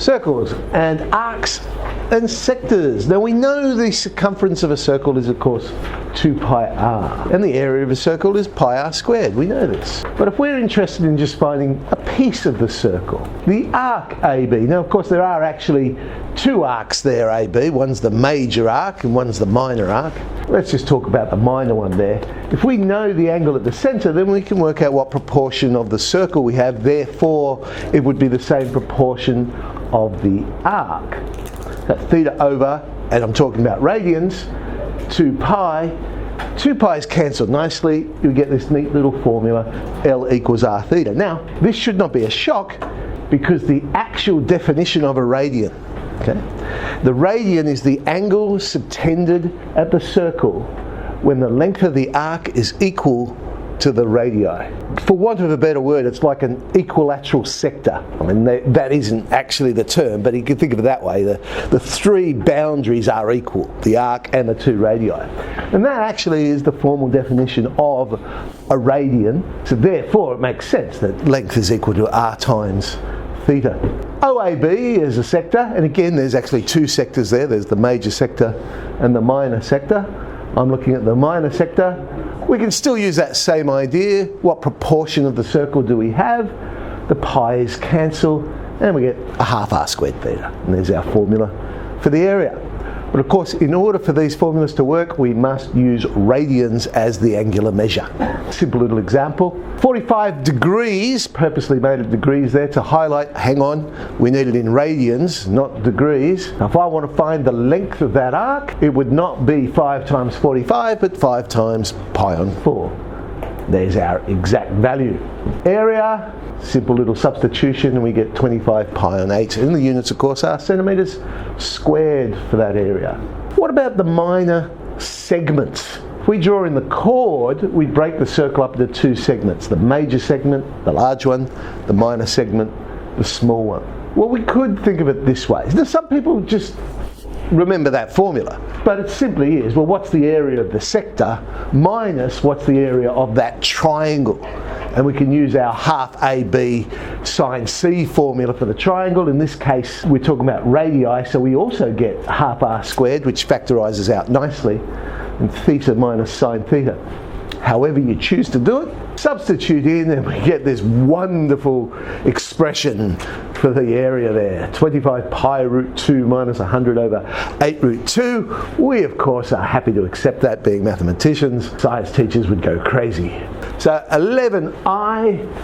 circles and arcs and sectors. Now we know the circumference of a circle is of course 2 pi r, and the area of a circle is pi r squared. We know this. But if we're interested in just finding a piece of the circle, the arc AB, now of course there are actually 2 arcs there, AB. One's the major arc and one's the minor arc. Let's just talk about the minor one there. If we know the angle at the center, then we can work out what proportion of the circle we have. Therefore, it would be the same proportion of the arc. That theta over, and I'm talking about radians, 2 pi. 2 pi's cancelled nicely. You get this neat little formula, L equals r theta. Now, this should not be a shock because the actual definition of a radian, okay? The radian is the angle subtended at the circle when the length of the arc is equal to the radii. For want of a better word, it's like an equilateral sector. I mean, that isn't actually the term, but you can think of it that way. The 3 boundaries are equal, the arc and the 2 radii. And that actually is the formal definition of a radian. So therefore, it makes sense that length is equal to r times theta. OAB is a sector, and again, there's actually 2 sectors there. There's the major sector and the minor sector. I'm looking at the minor sector. We can still use that same idea. What proportion of the circle do we have? The pi's cancel, and we get a half r squared theta. And there's our formula for the area. But of course, in order for these formulas to work, we must use radians as the angular measure. Simple little example. 45 degrees, purposely made of degrees there to highlight, hang on, we need it in radians, not degrees. Now, if I want to find the length of that arc, it would not be 5 times 45, but 5 times pi on 4. There's our exact value. Area, simple little substitution, and we get 25 pi on 8. And the units, of course, are centimetres squared for that area. What about the minor segments? If we draw in the chord, we break the circle up into 2 segments. The major segment, the large one, the minor segment, the small one. Well, we could think of it this way. Now, some people just remember that formula, but it simply is, well, what's the area of the sector minus what's the area of that triangle? And we can use our half AB sine C formula for the triangle. In this case, we're talking about radii, so we also get half r squared, which factorizes out nicely, and theta minus sine theta. However you choose to do it, substitute in and we get this wonderful expression for the area there. 25 pi root 2 minus 100 over 8 root 2. We, of course, are happy to accept that. Being mathematicians, science teachers would go crazy. So 11i